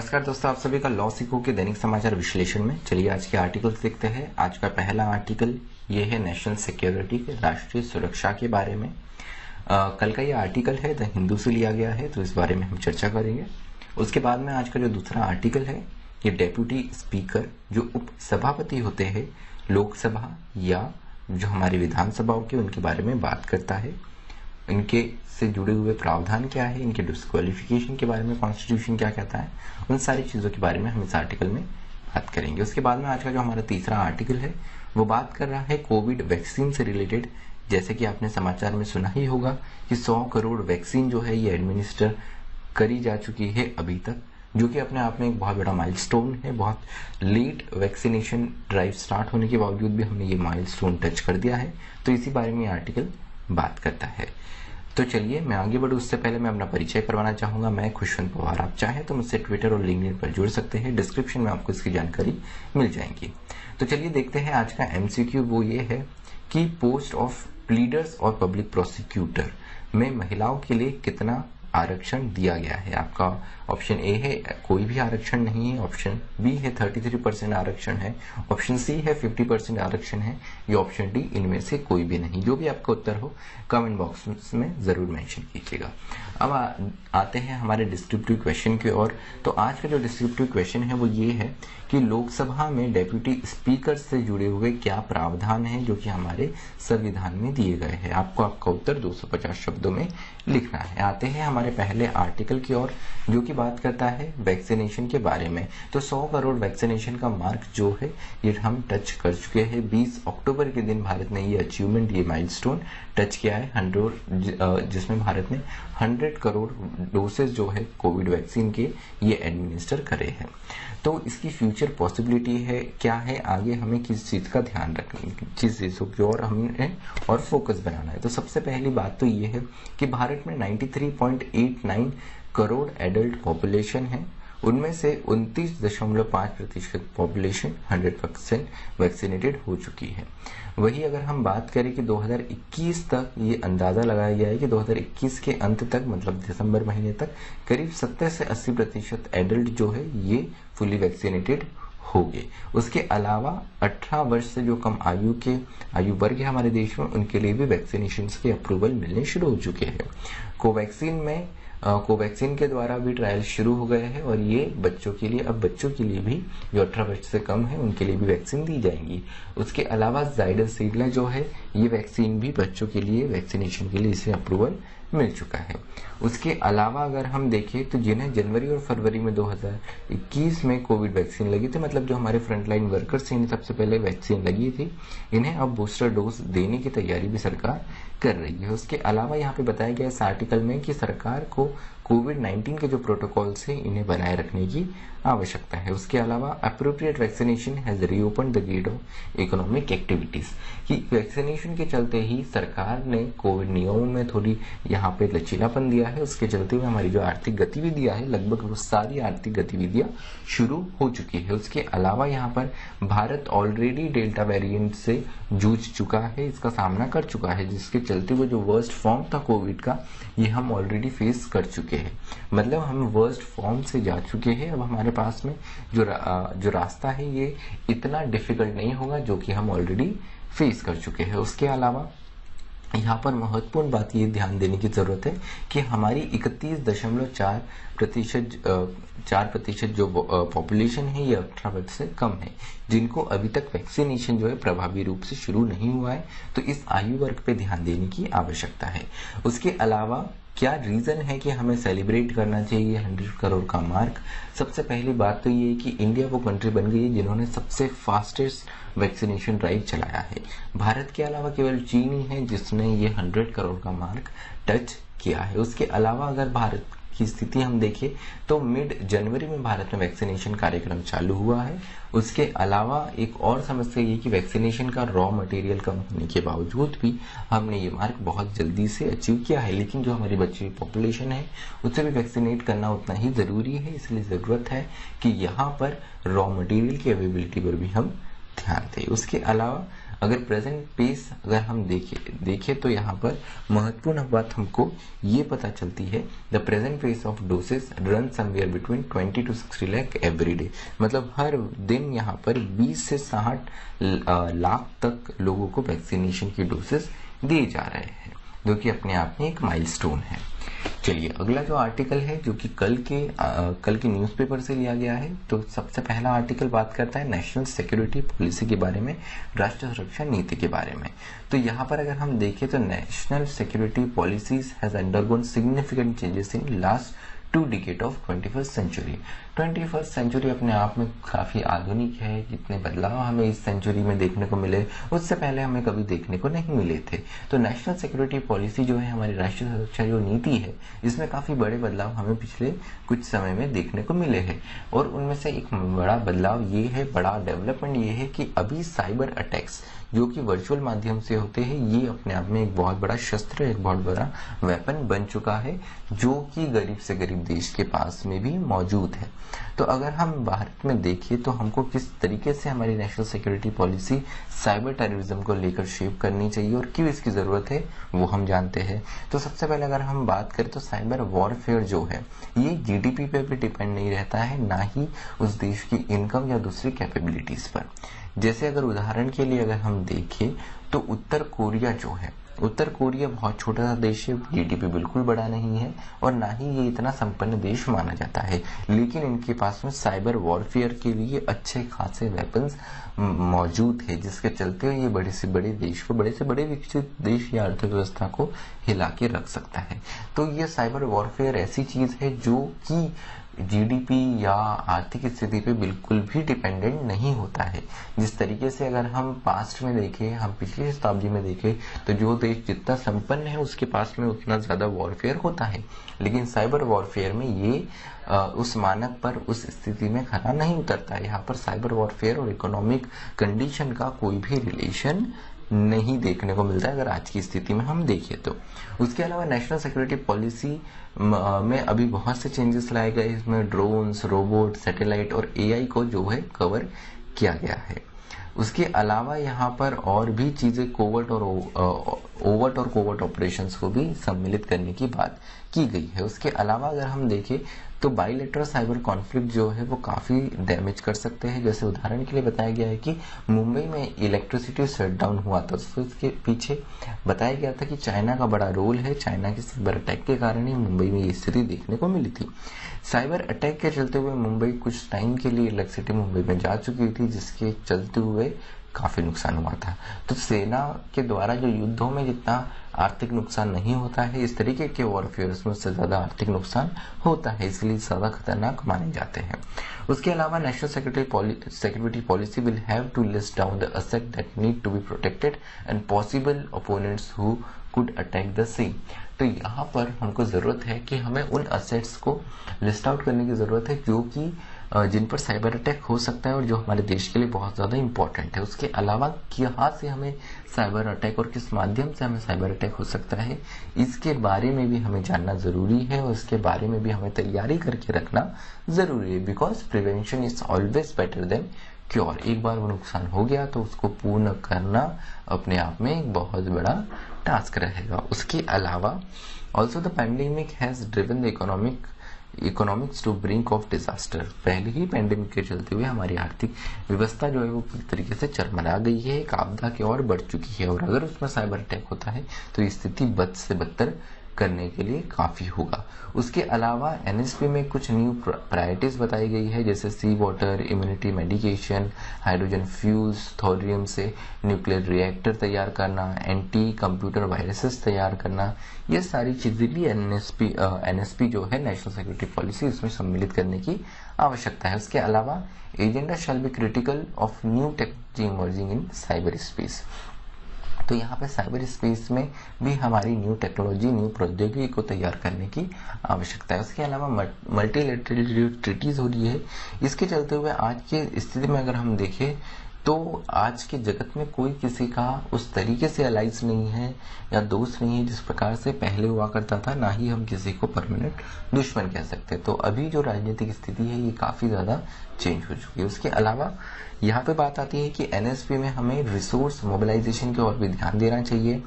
नमस्कार दोस्तों, आप सभी का लॉ सीखो के दैनिक समाचार विश्लेषण में। चलिए आज के आर्टिकल्स देखते हैं। आज का पहला आर्टिकल ये है नेशनल सिक्योरिटी के राष्ट्रीय सुरक्षा के बारे में। कल का ये आर्टिकल है द हिंदू से लिया गया है, तो इस बारे में हम चर्चा करेंगे। उसके बाद में आज का जो दूसरा आर्टिकल है ये डेप्यूटी स्पीकर जो उप सभापति होते हैं लोकसभा या जो हमारी विधानसभाओं के, उनके बारे में बात करता है। इनके से जुड़े हुए प्रावधान क्या है, इनके डिस्क्वालिफिकेशन के बारे में कॉन्स्टिट्यूशन क्या कहता है, उन सारी चीजों के बारे में हम इस आर्टिकल में बात करेंगे। उसके बाद में आज का जो हमारा तीसरा आर्टिकल है वो बात कर रहा है कोविड वैक्सीन से रिलेटेड। जैसे कि आपने समाचार में सुना ही होगा कि 100 करोड़ वैक्सीन जो है ये एडमिनिस्टर करी जा चुकी है अभी तक, जो कि अपने आप में एक बहुत बड़ा माइलस्टोन है। बहुत लेट वैक्सीनेशन ड्राइव स्टार्ट होने के बावजूद भी हमने ये माइलस्टोन टच कर दिया है, तो इसी बारे में ये आर्टिकल बात करता है। तो चलिए मैं आगे बढ़ूं उससे पहले मैं अपना परिचय करवाना चाहूंगा। मैं खुशवंत पवार। आप चाहे तो मुझसे ट्विटर और लिंक्डइन पर जुड़ सकते हैं, डिस्क्रिप्शन में आपको इसकी जानकारी मिल जाएगी। तो चलिए देखते हैं आज का एमसीक्यू। वो ये है कि पोस्ट ऑफ प्लीडर्स और पब्लिक प्रोसिक्यूटर में महिलाओं के लिए कितना आरक्षण दिया गया है। आपका ऑप्शन ए है कोई भी आरक्षण नहीं है, ऑप्शन बी है 33% आरक्षण है, ऑप्शन सी है 50% आरक्षण है, या ऑप्शन डी इनमें से कोई भी नहीं। जो भी आपका उत्तर हो कमेंट बॉक्स में जरूर मेंशन कीजिएगा। अब आते हैं हमारे डिस्क्रिप्टिव क्वेश्चन की ओर। तो आज का जो डिस्क्रिप्टिव क्वेश्चन है वो ये है कि लोकसभा में डेप्यूटी स्पीकर से जुड़े हुए क्या प्रावधान है जो कि हमारे संविधान में दिए गए हैं। आपको आपका उत्तर 250 शब्दों में लिखना है। आते हैं हमारे पहले आर्टिकल की ओर जो कि बात करता है वैक्सीनेशन के बारे में। तो 100 करोड़ वैक्सीनेशन का मार्क जो है ये हम टच कर चुके हैं। 20 अक्टूबर के दिन भारत ने ये अचीवमेंट, ये माइलस्टोन टच किया है, जिसमें भारत ने 100 करोड़ डोसेज जो है कोविड वैक्सीन के ये एडमिनिस्टर करे हैं। तो इसकी फ्यूचर पॉसिबिलिटी है क्या है, आगे हमें किस चीज का ध्यान रखना, किस चीजों की ओर हमने और फोकस बनाना है। तो सबसे पहली बात तो ये है कि भारत में 93.89 करोड़ एडल्ट पॉपुलेशन है, उनमें से 29.5% पॉपुलेशन 100% वैक्सीनेटेड हो चुकी है। वही अगर हम बात करें कि 2021 तक ये अंदाजा लगाया गया है कि 2021 के अंत तक, मतलब दिसंबर महीने तक, करीब 70 से 80% एडल्ट जो है ये फुली वैक्सीनेटेड हो गए। उसके अलावा 18 वर्ष से जो कम आयु वर्ग है हमारे देश में, उनके लिए भी वैक्सीनेशन के अप्रूवल मिलने शुरू हो चुके हैं। कोवैक्सीन के द्वारा भी ट्रायल शुरू हो गए हैं और ये बच्चों के लिए, अब बच्चों के लिए भी जो 18 वर्ष से कम है उनके लिए भी वैक्सीन दी जाएंगी। उसके अलावा जाइडस शील्ड जो है ये वैक्सीन भी बच्चों के लिए वैक्सीनेशन के लिए इसे अप्रूवल मिल चुका है। उसके अलावा अगर हम देखें तो जिन्हें जनवरी और फरवरी में 2021 में कोविड वैक्सीन लगी थी, मतलब जो हमारे फ्रंटलाइन वर्कर्स इन्हें सबसे पहले वैक्सीन लगी थी, इन्हें अब बूस्टर डोज देने की तैयारी भी सरकार कर रही है। उसके अलावा यहाँ पे बताया गया इस आर्टिकल में कि सरकार को कोविड-19 के जो प्रोटोकॉल्स हैं इन्हें बनाए रखने की आवश्यकता है। उसके अलावा appropriate vaccination has reopen the gate of economic activities, कि वैक्सीनेशन के चलते ही सरकार ने कोविड नियमों में थोड़ी यहाँ पे लचीलापन दिया है। उसके चलते हुए हमारी जो आर्थिक गतिविधियां है, लगभग वो सारी आर्थिक गतिविधियां शुरू हो चुकी है। उसके अलावा यहाँ पर भारत ऑलरेडी डेल्टा वेरिएंट से जूझ चुका है, इसका सामना कर चुका है, जिसके चलते हुए जो वर्स्ट फॉर्म था कोविड का ये हम ऑलरेडी फेस कर चुके हैं। मतलब हम वर्स्ट फॉर्म से जा चुके हैं। अब हमारे पास में जो रास्ता है ये इतना डिफिकल्ट नहीं होगा, जो कि हम ऑलरेडी फेस कर चुके हैं। उसके अलावा यहाँ पर महत्वपूर्ण बात ये ध्यान देने की जरूरत है कि हमारी 31.4% जो पॉपुलेशन है ये 18 वर्ष से कम है, जिनको अभी तक वैक्सीनेशन जो है प्रभावी रूप से शुरू नहीं हुआ है। तो इस आयु वर्ग पे ध्यान देने की आवश्यकता है। उसके अलावा क्या रीजन है कि हमें सेलिब्रेट करना चाहिए 100 करोड़ का मार्क। सबसे पहली बात तो ये है कि इंडिया वो कंट्री बन गई है जिन्होंने सबसे फास्टेस्ट वैक्सीनेशन ड्राइव चलाया है। भारत के अलावा केवल चीन ही है जिसने ये 100 करोड़ का मार्क टच किया है। उसके अलावा अगर भारत की स्थिति हम देखें तो मिड जनवरी में भारत में वैक्सीनेशन कार्यक्रम चालू हुआ है। उसके अलावा एक और समस्या ये कि वैक्सीनेशन का रॉ मटेरियल कम होने के बावजूद भी हमने ये मार्क बहुत जल्दी से अचीव किया है। लेकिन जो हमारी बची हुई पॉपुलेशन है उससे भी वैक्सीनेट करना उतना ही जरूरी है, इसलिए जरूरत है कि यहाँ पर रॉ मटेरियल की अवेलेबिलिटी पर भी हम ध्यान दें। उसके अलावा अगर प्रेजेंट पेस अगर हम देखें तो यहाँ पर महत्वपूर्ण बात हमको ये पता चलती है, the present pace of doses run somewhere between 20 to 60 lakh every day. मतलब हर दिन यहाँ पर 20 से 60 लाख तक लोगों को वैक्सीनेशन की डोसेस दिए जा रहे हैं, जो कि अपने आप में एक माइलस्टोन है। चलिए अगला जो आर्टिकल है जो कि कल के न्यूज़पेपर से लिया गया है, तो सबसे पहला आर्टिकल बात करता है नेशनल सिक्योरिटी पॉलिसी के बारे में, राष्ट्रीय सुरक्षा नीति के बारे में। तो यहाँ पर अगर हम देखें तो national security policies has undergone significant changes in last 2 decade of 21st century. 21st century अपने आप में काफी आधुनिक है, जितने बदलाव हमें इस सेंचुरी में देखने को मिले उससे पहले हमें कभी देखने को नहीं मिले थे। तो नेशनल सिक्योरिटी पॉलिसी जो है, हमारी राष्ट्रीय सुरक्षा जो नीति है, इसमें काफी बड़े बदलाव हमें पिछले कुछ समय में देखने को मिले हैं। और उनमें से एक बड़ा बदलाव ये है, बड़ा डेवलपमेंट ये है कि अभी साइबर अटैक्स जो कि वर्चुअल माध्यम से होते हैं, ये अपने आप में एक बहुत बड़ा शस्त्र, एक बहुत बड़ा वेपन बन चुका है, जो कि गरीब से गरीब देश के पास में भी मौजूद है। तो अगर हम भारत में देखें तो हमको किस तरीके से हमारी national security policy cyber terrorism को लेकर शेप करनी चाहिए और क्यों इसकी जरूरत है, वो हम जानते हैं। तो सबसे पहले अगर हम बात करें तो साइबर वॉरफेयर जो है, ये जीडीपी पे भी डिपेंड नहीं रहता है, ना ही उस देश की इनकम या दूसरी कैपेबिलिटीज पर। जैसे अगर उदाहरण के लिए अगर हम देखें तो उत्तर कोरिया जो है, उत्तर कोरिया बहुत छोटा सा देश है, जीडीपी बिल्कुल बड़ा नहीं है और ना ही ये इतना संपन्न देश माना जाता है, लेकिन इनके पास में साइबर वॉरफेयर के लिए अच्छे खासे वेपन्स मौजूद है, जिसके चलते ये बड़े से बड़े देश को, बड़े से बड़े विकसित देश या अर्थव्यवस्था को हिला के रख सकता है। तो ये साइबर वॉरफेयर ऐसी चीज है जो कि जीडीपी या आर्थिक स्थिति पे बिल्कुल भी डिपेंडेंट नहीं होता है। जिस तरीके से अगर हम पास्ट में देखें, हम पिछली शताब्दी में देखें, तो जो देश जितना संपन्न है उसके पास में उतना ज्यादा वॉरफेयर होता है, लेकिन साइबर वॉरफेयर में ये उस मानक पर, उस स्थिति में खरा नहीं उतरता है। यहाँ पर साइबर वॉरफेयर और इकोनॉमिक कंडीशन का कोई भी रिलेशन नहीं देखने को मिलता है अगर आज की स्थिति में हम देखें तो। उसके अलावा नेशनल सिक्योरिटी पॉलिसी में अभी बहुत से चेंजेस लाए गए, इसमें ड्रोन्स, रोबोट, सैटेलाइट और एआई को जो है कवर किया गया है। उसके अलावा यहाँ पर और भी चीजें ओवर्ट और कोवर्ट ऑपरेशंस को भी सम्मिलित करने की बात की गई है। उसके अलावा अगर हम देखें तो बाइलेटरल साइबर कॉन्फ्लिक्ट जो है वो काफी डैमेज कर सकते हैं। जैसे उदाहरण के लिए बताया गया है कि मुंबई में इलेक्ट्रिसिटी शटडाउन हुआ था, तो इसके पीछे बताया गया था कि चाइना का बड़ा रोल है। चाइना के साइबर अटैक के कारण ही मुंबई में ये स्थिति देखने को मिली थी। साइबर अटैक के चलते हुए मुंबई कुछ टाइम के लिए इलेक्ट्रिसिटी मुंबई में जा चुकी थी, जिसके चलते हुए काफी नुकसान हुआ था। तो सेना के द्वारा जो युद्धों में जितना आर्थिक नुकसान नहीं होता है, इस तरीके के वॉरफेयर में उससे ज्यादा आर्थिक नुकसान होता है, इसलिए ज्यादा खतरनाक माने जाते हैं। उसके अलावा national security policy will have to list down the asset that need to be protected and possible opponents who could attack the same. तो यहाँ पर हमको जरूरत है कि हमें उन असेट्स को लिस्ट आउट करने की जरूरत है जो कि जिन पर साइबर अटैक हो सकता है और जो हमारे देश के लिए बहुत ज्यादा इंपॉर्टेंट है। उसके अलावा कहाँ से हमें साइबर अटैक और किस माध्यम से हमें साइबर अटैक हो सकता है, इसके बारे में भी हमें जानना जरूरी है और इसके बारे में भी हमें तैयारी करके रखना जरूरी है। Because prevention is always better than cure. एक बार वो नुकसान हो गया तो उसको पूर्ण करना अपने आप में एक बहुत बड़ा टास्क रहेगा। उसके अलावा also the pandemic has driven the economics to brink of disaster. पहले ही पैंडेमिक के चलते हुए हमारी आर्थिक व्यवस्था जो है वो पूरी तरीके से चरमरा गई है, एक आपदा की ओर बढ़ चुकी है, और अगर उसमें साइबर अटैक होता है तो स्थिति बद से बदतर करने के लिए काफी होगा। उसके अलावा एनएसपी में कुछ न्यू प्रायोरिटीज बताई गई है, जैसे sea water, immunity medication, hydrogen fuels, thorium से न्यूक्लियर रिएक्टर तैयार करना, एंटी कंप्यूटर वायरसेस तैयार करना, ये सारी चीजें भी एनएसपी जो है नेशनल सिक्योरिटी पॉलिसी, इसमें सम्मिलित करने की आवश्यकता है। उसके अलावा agenda shall be critical of new technology emerging in cyber space. तो यहाँ पे साइबर स्पेस में भी हमारी न्यू टेक्नोलॉजी, न्यू प्रौद्योगिकी को तैयार करने की आवश्यकता है। उसके अलावा मल्टीलैटरल जो ट्रीटीज हो रही है, इसके चलते हुए आज की स्थिति में अगर हम देखें तो आज के जगत में कोई किसी का उस तरीके से अलाइज नहीं है या दोस्त नहीं है जिस प्रकार से पहले हुआ करता था, ना ही हम किसी को परमानेंट दुश्मन कह सकते। तो अभी जो राजनीतिक स्थिति है ये काफी ज्यादा चेंज हो चुकी है। उसके अलावा यहाँ पे बात आती है कि एनएसपी में हमें रिसोर्स मोबिलाइजेशन की ओर भी ध्यान देना चाहिए।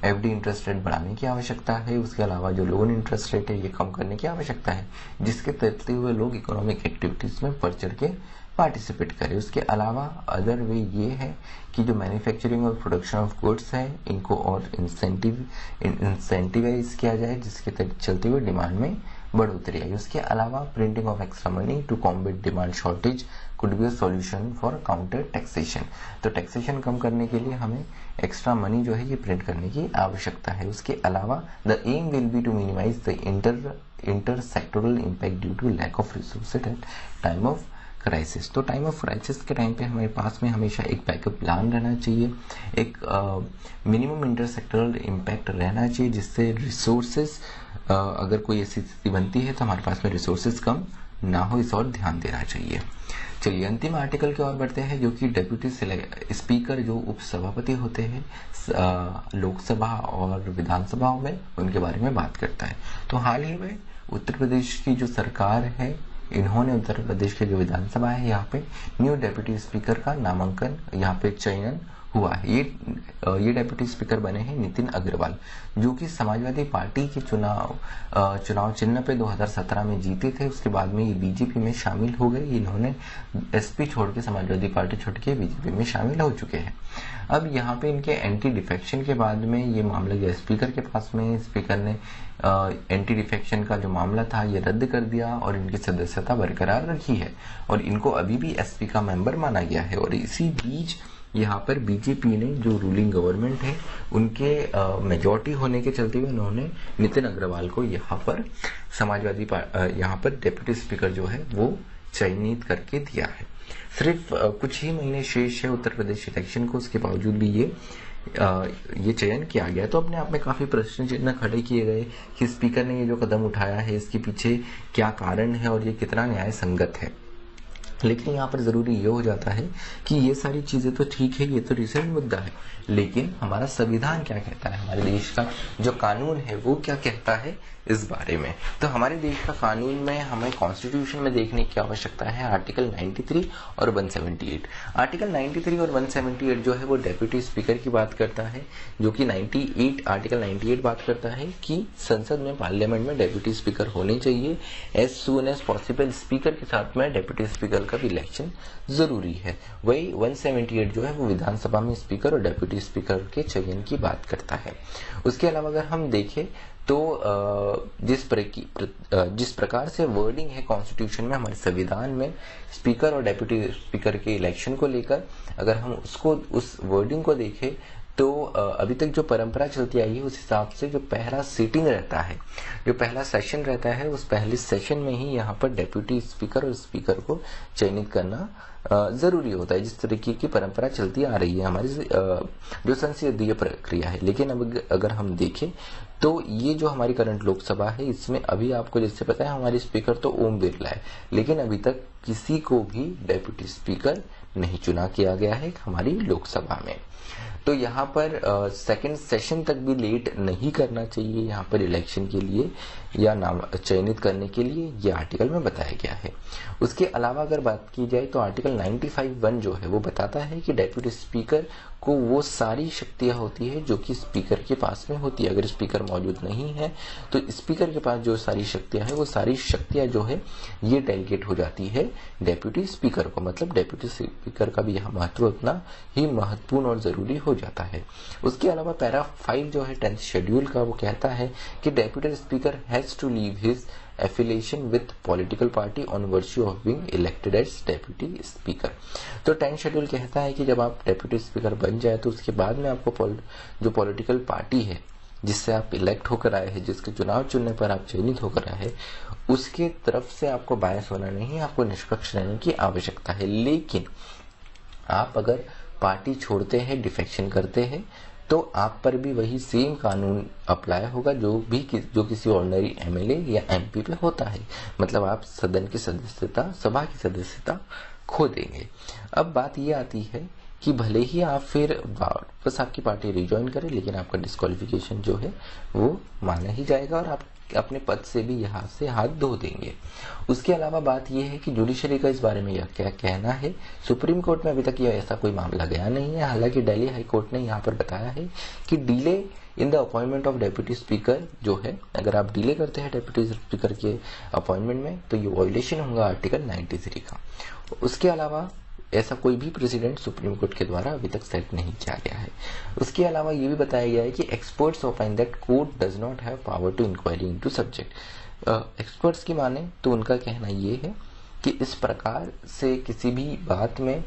एफडी इंटरेस्ट रेट बढ़ाने की आवश्यकता है। उसके अलावा जो लोन इंटरेस्ट रेट है ये कम करने की आवश्यकता है, जिसके तहत हुए लोग इकोनॉमिक एक्टिविटीज में बढ़ चढ़ के पार्टिसिपेट करें। उसके अलावा अदर वे ये है कि जो मैन्युफैक्चरिंग और प्रोडक्शन ऑफ गुड्स है इनको और इंसेंटिवाइज किया जाए, जिसके तहत चलते हुए डिमांड में बढ़ोतरी आई। उसके अलावा printing of extra money to combat demand shortage could be a solution for counter taxation. तो टैक्सेशन कम करने के लिए हमें एक्स्ट्रा मनी जो है ये प्रिंट करने की आवश्यकता है। उसके अलावा the aim will be to minimise the inter sectoral impact due to lack of resources at time of crisis. तो टाइम ऑफ क्राइसिस के टाइम पे हमारे पास में हमेशा एक बैकअप प्लान रहना चाहिए, एक मिनिमम इंटरसेक्टरल इम्पैक्ट रहना चाहिए, जिससे रिसोर्सेज अगर कोई ऐसी स्थिति बनती है तो हमारे पास में रिसोर्सेज कम ना हो, इस और ध्यान देना चाहिए। चलिए अंतिम आर्टिकल की ओर बढ़ते हैं, जो कि डेप्यूटी स्पीकर जो उपसभापति होते हैं लोकसभा और विधानसभाओं में, उनके बारे में बात करता है। तो हाल ही में उत्तर प्रदेश की जो सरकार है इन्होंने उत्तर प्रदेश के जो विधानसभा है यहाँ पे न्यू डेप्यूटी स्पीकर का नामांकन यहाँ पे चयन हुआ है। ये डेप्यूटी स्पीकर बने हैं नितिन अग्रवाल, जो कि समाजवादी पार्टी के चुनाव चिन्ह पे 2017 में जीते थे। उसके बाद में ये बीजेपी में शामिल हो गए। इन्होंने एसपी छोड़ के समाजवादी पार्टी छोड़ के बीजेपी में शामिल हो चुके हैं। अब यहाँ पे इनके एंटी डिफेक्शन के बाद में ये मामला गया स्पीकर के पास में। स्पीकर ने एंटी डिफेक्शन का जो मामला था ये रद्द कर दिया और इनकी सदस्यता बरकरार रखी है और इनको अभी भी एसपी का मेंबर माना गया है। और इसी बीच यहाँ पर बीजेपी ने जो रूलिंग गवर्नमेंट है उनके मेजॉरिटी होने के चलते हुए उन्होंने नितिन अग्रवाल को यहाँ पर समाजवादी यहाँ पर डेप्यूटी स्पीकर जो है वो चयनित करके दिया है। सिर्फ कुछ ही महीने शेष है उत्तर प्रदेश इलेक्शन को, उसके बावजूद भी ये चयन किया गया। तो अपने आप में काफी प्रश्न चिन्ह खड़े किए गए कि स्पीकर ने ये जो कदम उठाया है इसके पीछे क्या कारण है और ये कितना न्याय संगत है। लेकिन यहाँ पर जरूरी ये हो जाता है कि ये सारी चीजें तो ठीक है, ये तो रिसेंट मुद्दा है, लेकिन हमारा संविधान क्या कहता है, हमारे देश का जो कानून है वो क्या कहता है इस बारे में। तो हमारे देश का कानून में हमें कॉन्स्टिट्यूशन में देखने की आवश्यकता है आर्टिकल 93 और 178। आर्टिकल 93 और 178 जो है वो डेप्यूटी स्पीकर की बात करता है, जो कि आर्टिकल 98 बात करता है कि संसद में पार्लियामेंट में डेप्यूटी स्पीकर होने चाहिए। As soon as possible speaker के साथ में डेप्यूटी स्पीकर का भी इलेक्शन जरूरी है। वही 178 जो है वो विधानसभा में स्पीकर और डेप्यूटी स्पीकर के चयन की बात करता है। उसके अलावा अगर हम देखें तो जिस प्रकार से वर्डिंग है कॉन्स्टिट्यूशन में, हमारे संविधान में स्पीकर और डेप्यूटी स्पीकर के इलेक्शन को लेकर अगर हम उस वर्डिंग को देखें तो अभी तक जो परंपरा चलती आई है उस हिसाब से जो पहला सीटिंग रहता है, जो पहला सेशन रहता है, उस पहले सेशन में ही यहाँ पर डेप्यूटी स्पीकर और स्पीकर को चयनित करना जरूरी होता है। जिस तरीके की परंपरा चलती आ रही है हमारी जो संसदीय प्रक्रिया है। लेकिन अब अगर हम देखें तो ये जो हमारी करंट लोकसभा है इसमें अभी आपको जैसे पता है हमारी स्पीकर तो ओम बिरला है, लेकिन अभी तक किसी को भी डेप्यूटी स्पीकर नहीं चुना किया गया है हमारी लोकसभा में। तो यहाँ पर सेकंड सेशन तक भी लेट नहीं करना चाहिए यहाँ पर इलेक्शन के लिए या नाम चयनित करने के लिए, ये आर्टिकल में बताया गया है। उसके अलावा अगर बात की जाए तो आर्टिकल 95(1) जो है वो बताता है कि डेप्यूटी स्पीकर को वो सारी शक्तियां होती है जो कि स्पीकर के पास में होती है। अगर स्पीकर मौजूद नहीं है तो स्पीकर के पास जो सारी शक्तियां है वो सारी शक्तियां जो है ये डेलीगेट हो जाती है डेप्यूटी स्पीकर को। मतलब डेप्यूटी स्पीकर का भी यहाँ महत्व उतना ही महत्वपूर्ण और जरूरी हो जाता है। उसके अलावा पैरा 5 जो है 10th शेड्यूल का वो कहता है कि deputy speaker has to leave his affiliation with political party on virtue of being elected as deputy speaker. तो 10th शेड्यूल कहता है कि जब आप डेप्यूटी स्पीकर बन जाए तो उसके बाद में आपको जो पॉलिटिकल पार्टी है जिससे आप इलेक्ट होकर आए हैं, जिसके चुनाव चुनने पर आप चयनित होकर आए हैं, उसके तरफ से आपको बायस होना नहीं, आपको निष्पक्ष रहने की आवश्यकता है। लेकिन आप अगर पार्टी छोड़ते हैं, डिफेक्शन करते हैं, तो आप पर भी वही सेम कानून अप्लाई होगा जो किसी ऑर्डिनरी एमएलए या एमपी पे होता है। मतलब आप सदन की सदस्यता, सभा की सदस्यता खो देंगे। अब बात ये आती है कि भले ही आप फिर वापस आपकी पार्टी रिज्वाइन करें, लेकिन आपका डिस्क्वालिफिकेशन जो है वो माना ही जाएगा और आप अपने पद से भी यहाँ से हाथ धो देंगे। उसके अलावा बात यह है कि जुडिशरी का इस बारे में यह क्या कहना है। सुप्रीम कोर्ट में अभी तक यह ऐसा कोई मामला गया नहीं है। हालांकि दिल्ली हाई कोर्ट ने यहाँ पर बताया है कि delay in the appointment of deputy speaker जो है, अगर आप डिले करते हैं डेप्यूटी स्पीकर के अपॉइंटमेंट में तो ये वायलेशन होगा आर्टिकल 93 का। उसके अलावा ऐसा कोई भी प्रेसिडेंट सुप्रीम कोर्ट के द्वारा अभी तक सेट नहीं किया गया है। उसके अलावा ये भी बताया गया है कि experts opine that court does not have power to inquiry into subject. Experts की माने तो उनका कहना ये है कि इस प्रकार से किसी भी बात में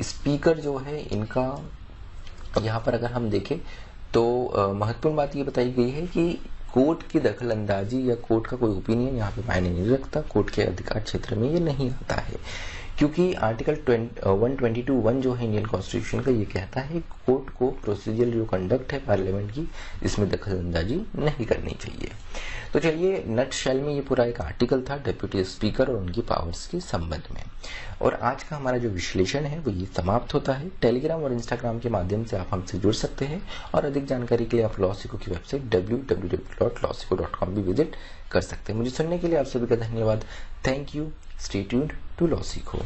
स्पीकर जो है इनका, यहाँ पर अगर हम देखें तो महत्वपूर्ण बात ये बताई गई है कि कोर्ट की दखल अंदाजी या कोर्ट का कोई ओपिनियन यहाँ पे मायने नहीं रखता। कोर्ट के अधिकार क्षेत्र में ये नहीं आता है, क्योंकि आर्टिकल 122(1) जो है इंडियन कॉन्स्टिट्यूशन का, ये कहता है कोर्ट को प्रोसीजरल जो कंडक्ट है पार्लियामेंट की, इसमें दखल अंदाजी नहीं करनी चाहिए। तो चलिए, नट शेल में ये पूरा एक आर्टिकल था डेप्यूटी स्पीकर और उनकी पावर्स के संबंध में। और आज का हमारा जो विश्लेषण है वो ये समाप्त होता है। टेलीग्राम और इंस्टाग्राम के माध्यम से आप हमसे जुड़ सकते हैं और अधिक जानकारी के लिए आप लॉसिको की वेबसाइट www.lawsico.com भी विजिट कर सकते हैं। मुझे सुनने के लिए आप सभी का धन्यवाद। Thank you. Stay tuned to लॉसिको।